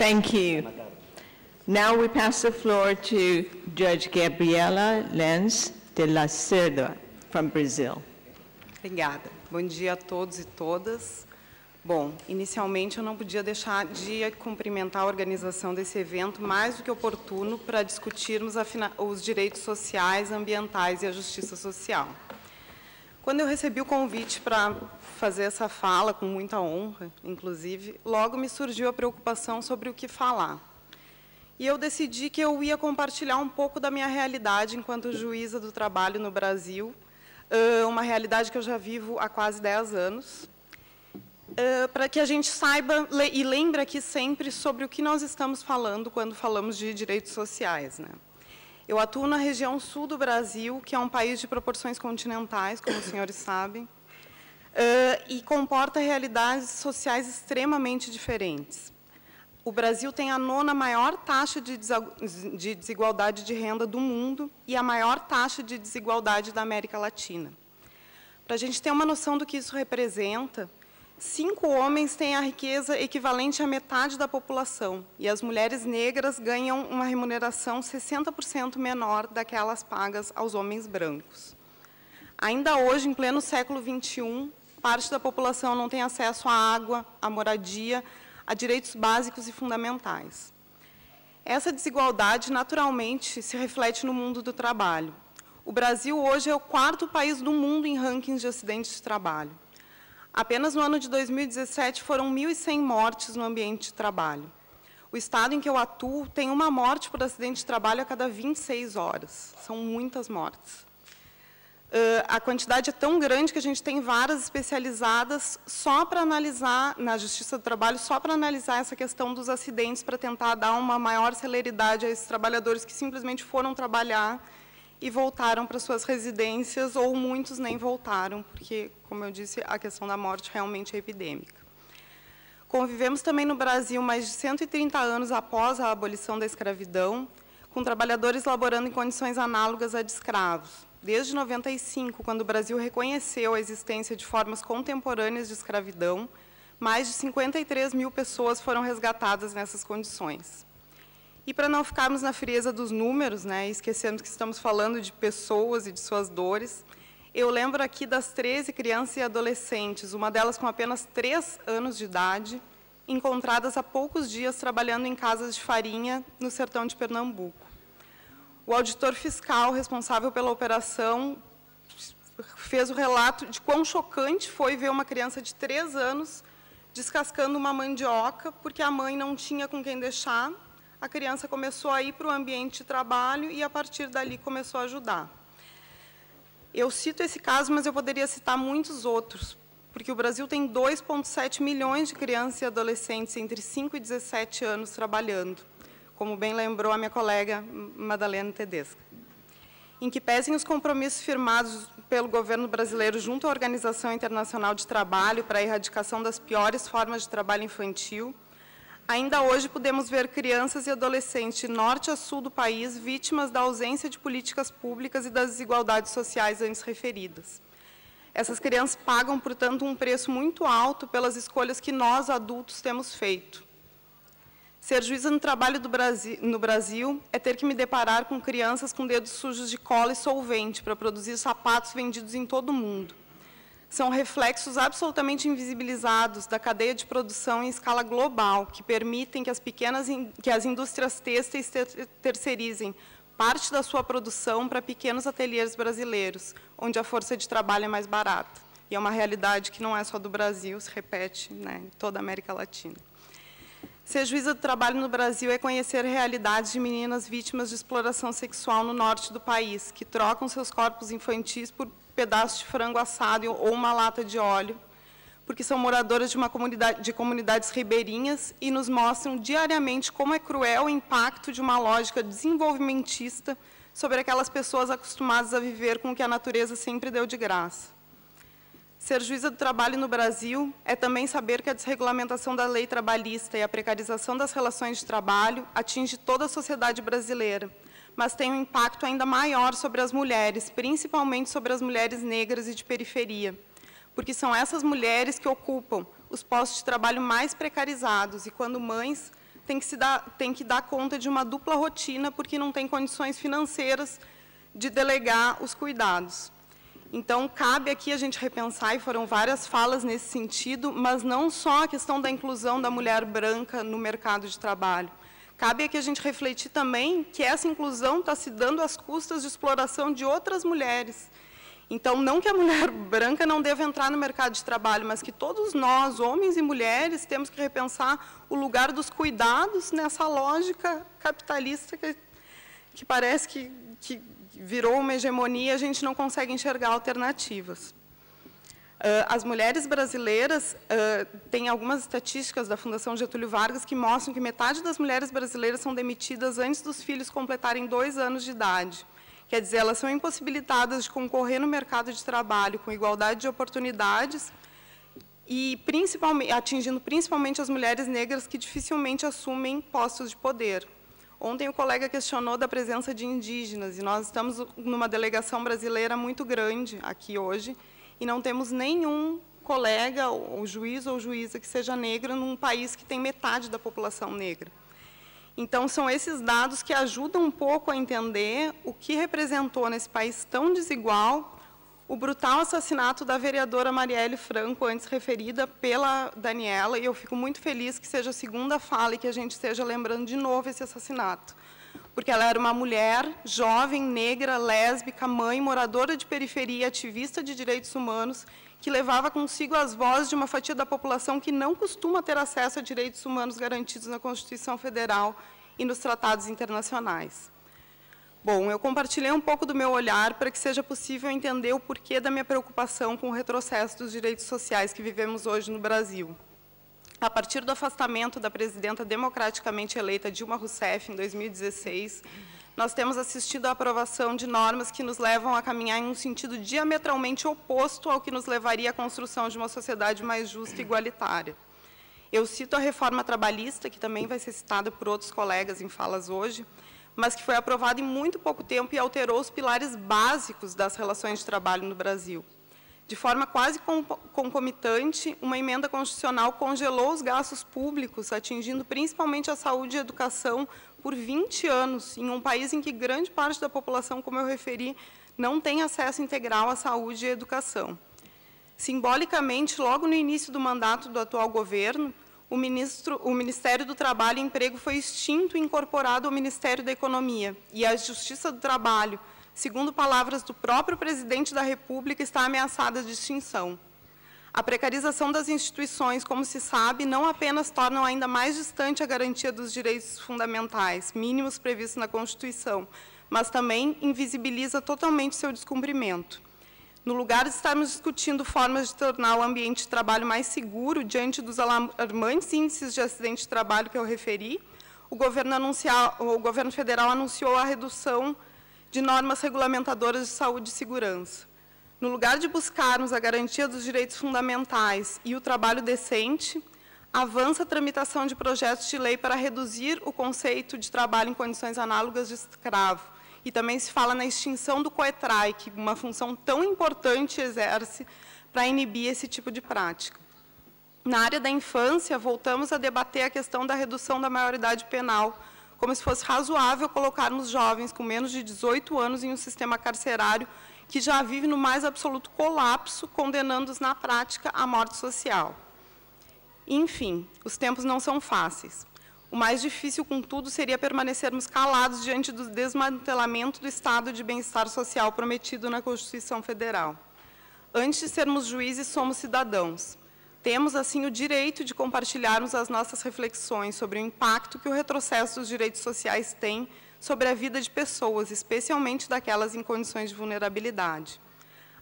Thank you. Now we pass the floor to Judge Gabriela Lenz de la Cerda, from Brazil. Obrigada. Bom dia a todos e todas. Bom, inicialmente eu não podia deixar de cumprimentar a organização desse evento mais do que oportuno para discutirmos os direitos sociais, ambientais e a justiça social. Quando eu recebi o convite para fazer essa fala, com muita honra, inclusive, logo me surgiu a preocupação sobre o que falar. E eu decidi que eu ia compartilhar um pouco da minha realidade enquanto juíza do trabalho no Brasil, uma realidade que eu já vivo há quase 10 anos, para que a gente saiba e lembre aqui sempre sobre o que nós estamos falando quando falamos de direitos sociais, né? Eu atuo na região sul do Brasil, que é um país de proporções continentais, como os senhores sabem, e comporta realidades sociais extremamente diferentes. O Brasil tem a 9ª maior taxa de desigualdade de renda do mundo e a maior taxa de desigualdade da América Latina. Para a gente ter uma noção do que isso representa, 5 homens têm a riqueza equivalente à metade da população, e as mulheres negras ganham uma remuneração 60% menor daquelas pagas aos homens brancos. Ainda hoje, em pleno século XXI, parte da população não tem acesso à água, à moradia, a direitos básicos e fundamentais. Essa desigualdade, naturalmente, se reflete no mundo do trabalho. O Brasil, hoje, é o 4º país do mundo em rankings de acidentes de trabalho. Apenas no ano de 2017, foram 1.100 mortes no ambiente de trabalho. O estado em que eu atuo tem uma morte por acidente de trabalho a cada 26 horas. São muitas mortes. A quantidade é tão grande que a gente tem varas especializadas só para analisar, na Justiça do Trabalho, só para analisar essa questão dos acidentes, para tentar dar uma maior celeridade a esses trabalhadores que simplesmente foram trabalhar e voltaram para suas residências, ou muitos nem voltaram, porque, como eu disse, a questão da morte realmente é epidêmica. Convivemos também no Brasil mais de 130 anos após a abolição da escravidão, com trabalhadores laborando em condições análogas a de escravos. Desde 95, quando o Brasil reconheceu a existência de formas contemporâneas de escravidão, mais de 53 mil pessoas foram resgatadas nessas condições. E para não ficarmos na frieza dos números, né, e esquecemos que estamos falando de pessoas e de suas dores, eu lembro aqui das 13 crianças e adolescentes, uma delas com apenas 3 anos de idade, encontradas há poucos dias trabalhando em casas de farinha no sertão de Pernambuco. O auditor fiscal responsável pela operação fez o relato de quão chocante foi ver uma criança de 3 anos descascando uma mandioca, porque a mãe não tinha com quem deixar. A criança começou a ir para o ambiente de trabalho e, a partir dali, começou a ajudar. Eu cito esse caso, mas eu poderia citar muitos outros, porque o Brasil tem 2,7 milhões de crianças e adolescentes entre 5 e 17 anos trabalhando, como bem lembrou a minha colega Madalena Tedesca. Em que pesem os compromissos firmados pelo governo brasileiro junto à Organização Internacional de Trabalho para a erradicação das piores formas de trabalho infantil, ainda hoje podemos ver crianças e adolescentes de norte a sul do país vítimas da ausência de políticas públicas e das desigualdades sociais antes referidas. Essas crianças pagam, portanto, um preço muito alto pelas escolhas que nós, adultos, temos feito. Ser juíza no trabalho no Brasil é ter que me deparar com crianças com dedos sujos de cola e solvente para produzir sapatos vendidos em todo o mundo. São reflexos absolutamente invisibilizados da cadeia de produção em escala global, que permitem que as indústrias têxteis terceirizem parte da sua produção para pequenos ateliês brasileiros, onde a força de trabalho é mais barata. E é uma realidade que não é só do Brasil, se repete, né, em toda a América Latina. Ser juíza do trabalho no Brasil é conhecer realidades de meninas vítimas de exploração sexual no norte do país, que trocam seus corpos infantis por pedaços de frango assado ou uma lata de óleo, porque são moradoras de comunidades ribeirinhas e nos mostram diariamente como é cruel o impacto de uma lógica desenvolvimentista sobre aquelas pessoas acostumadas a viver com o que a natureza sempre deu de graça. Ser juíza do trabalho no Brasil é também saber que a desregulamentação da lei trabalhista e a precarização das relações de trabalho atinge toda a sociedade brasileira, mas tem um impacto ainda maior sobre as mulheres, principalmente sobre as mulheres negras e de periferia, porque são essas mulheres que ocupam os postos de trabalho mais precarizados e, quando mães, tem que dar conta de uma dupla rotina, porque não tem condições financeiras de delegar os cuidados. Então, cabe aqui a gente repensar, e foram várias falas nesse sentido, mas não só a questão da inclusão da mulher branca no mercado de trabalho. Cabe aqui a gente refletir também que essa inclusão está se dando às custas de exploração de outras mulheres. Então, não que a mulher branca não deva entrar no mercado de trabalho, mas que todos nós, homens e mulheres, temos que repensar o lugar dos cuidados nessa lógica capitalista que parece que virou uma hegemonia e a gente não consegue enxergar alternativas. As mulheres brasileiras, tem algumas estatísticas da Fundação Getúlio Vargas que mostram que metade das mulheres brasileiras são demitidas antes dos filhos completarem 2 anos de idade. Quer dizer, elas são impossibilitadas de concorrer no mercado de trabalho com igualdade de oportunidades e atingindo principalmente as mulheres negras que dificilmente assumem postos de poder. Ontem o colega questionou da presença de indígenas, e nós estamos numa delegação brasileira muito grande aqui hoje, e não temos nenhum colega, ou juiz ou juíza, que seja negro num país que tem metade da população negra. Então, são esses dados que ajudam um pouco a entender o que representou nesse país tão desigual o brutal assassinato da vereadora Marielle Franco, antes referida pela Daniela, e eu fico muito feliz que seja a segunda fala e que a gente esteja lembrando de novo esse assassinato. Porque ela era uma mulher jovem, negra, lésbica, mãe, moradora de periferia, ativista de direitos humanos, que levava consigo as vozes de uma fatia da população que não costuma ter acesso a direitos humanos garantidos na Constituição Federal e nos tratados internacionais. Bom, eu compartilhei um pouco do meu olhar para que seja possível entender o porquê da minha preocupação com o retrocesso dos direitos sociais que vivemos hoje no Brasil. A partir do afastamento da presidenta democraticamente eleita Dilma Rousseff, em 2016, nós temos assistido à aprovação de normas que nos levam a caminhar em um sentido diametralmente oposto ao que nos levaria à construção de uma sociedade mais justa e igualitária. Eu cito a reforma trabalhista, que também vai ser citada por outros colegas em falas hoje, mas que foi aprovada em muito pouco tempo e alterou os pilares básicos das relações de trabalho no Brasil. De forma quase concomitante, uma emenda constitucional congelou os gastos públicos, atingindo principalmente a saúde e a educação por 20 anos, em um país em que grande parte da população, como eu referi, não tem acesso integral à saúde e à educação. Simbolicamente, logo no início do mandato do atual governo, o Ministério do Trabalho e Emprego foi extinto e incorporado ao Ministério da Economia, e a Justiça do Trabalho, segundo palavras do próprio presidente da República, está ameaçada de extinção. A precarização das instituições, como se sabe, não apenas torna ainda mais distante a garantia dos direitos fundamentais, mínimos previstos na Constituição, mas também invisibiliza totalmente seu descumprimento. No lugar de estarmos discutindo formas de tornar o ambiente de trabalho mais seguro diante dos alarmantes índices de acidente de trabalho que eu referi, o governo federal anunciou a redução de normas regulamentadoras de saúde e segurança. No lugar de buscarmos a garantia dos direitos fundamentais e o trabalho decente, avança a tramitação de projetos de lei para reduzir o conceito de trabalho em condições análogas de escravo. E também se fala na extinção do COETRAI, que uma função tão importante exerce para inibir esse tipo de prática. Na área da infância, voltamos a debater a questão da redução da maioridade penal, como se fosse razoável colocarmos jovens com menos de 18 anos em um sistema carcerário que já vive no mais absoluto colapso, condenando-os na prática à morte social. Enfim, os tempos não são fáceis. O mais difícil, contudo, seria permanecermos calados diante do desmantelamento do estado de bem-estar social prometido na Constituição Federal. Antes de sermos juízes, somos cidadãos. Temos, assim, o direito de compartilharmos as nossas reflexões sobre o impacto que o retrocesso dos direitos sociais tem sobre a vida de pessoas, especialmente daquelas em condições de vulnerabilidade.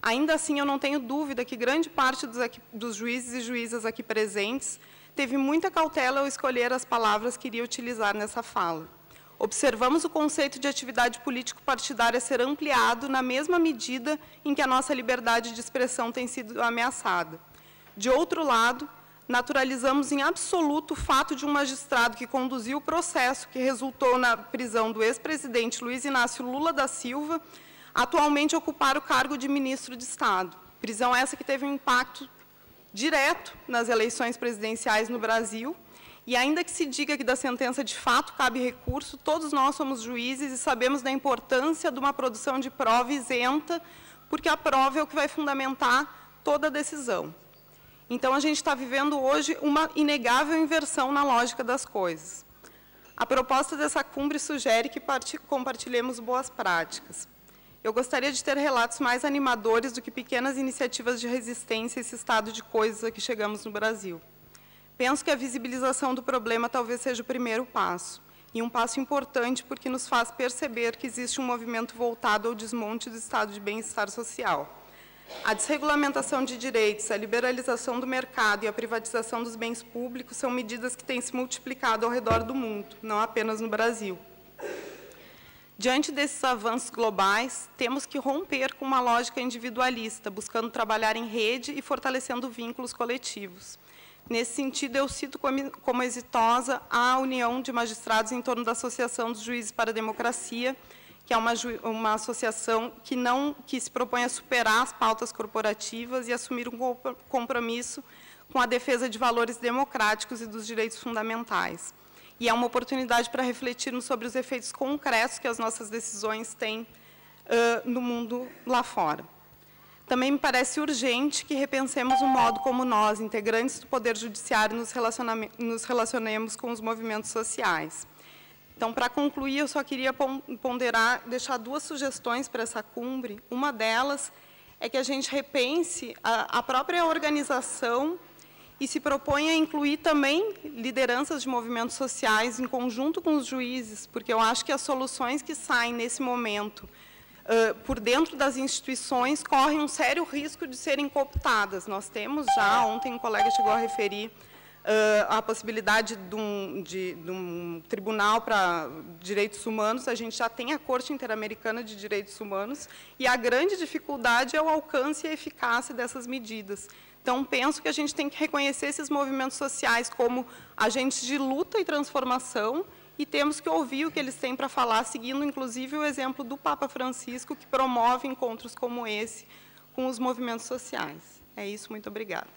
Ainda assim, eu não tenho dúvida que grande parte dos juízes e juízas aqui presentes teve muita cautela ao escolher as palavras que iria utilizar nessa fala. Observamos o conceito de atividade político-partidária ser ampliado na mesma medida em que a nossa liberdade de expressão tem sido ameaçada. De outro lado, naturalizamos em absoluto o fato de um magistrado que conduziu o processo que resultou na prisão do ex-presidente Luiz Inácio Lula da Silva, atualmente ocupar o cargo de ministro de Estado. Prisão essa que teve um impacto direto nas eleições presidenciais no Brasil E ainda que se diga que da sentença de fato cabe recurso, todos nós somos juízes e sabemos da importância de uma produção de prova isenta, porque a prova é o que vai fundamentar toda a decisão. Então, a gente está vivendo hoje uma inegável inversão na lógica das coisas. A proposta dessa cumbre sugere que compartilhemos boas práticas. Eu gostaria de ter relatos mais animadores do que pequenas iniciativas de resistência a esse estado de coisas a que chegamos no Brasil. Penso que a visibilização do problema talvez seja o primeiro passo, e um passo importante porque nos faz perceber que existe um movimento voltado ao desmonte do estado de bem-estar social. A desregulamentação de direitos, a liberalização do mercado e a privatização dos bens públicos são medidas que têm se multiplicado ao redor do mundo, não apenas no Brasil. Diante desses avanços globais, temos que romper com uma lógica individualista, buscando trabalhar em rede e fortalecendo vínculos coletivos. Nesse sentido, eu cito como exitosa a União de Magistrados em torno da Associação dos Juízes para a Democracia, que é uma associação que se propõe a superar as pautas corporativas e assumir um compromisso com a defesa de valores democráticos e dos direitos fundamentais. E é uma oportunidade para refletirmos sobre os efeitos concretos que as nossas decisões têm no mundo lá fora. Também me parece urgente que repensemos o modo como nós, integrantes do Poder Judiciário, nos relacionemos com os movimentos sociais. Então, para concluir, eu só queria deixar duas sugestões para essa cumbre. Uma delas é que a gente repense a própria organização e se proponha a incluir também lideranças de movimentos sociais em conjunto com os juízes, porque eu acho que as soluções que saem nesse momento por dentro das instituições correm um sério risco de serem cooptadas. Nós temos já, ontem um colega chegou a referir a possibilidade de um tribunal para direitos humanos, a gente já tem a Corte Interamericana de Direitos Humanos, e a grande dificuldade é o alcance e a eficácia dessas medidas. Então, penso que a gente tem que reconhecer esses movimentos sociais como agentes de luta e transformação, e temos que ouvir o que eles têm para falar, seguindo, inclusive, o exemplo do Papa Francisco, que promove encontros como esse com os movimentos sociais. É isso, muito obrigada.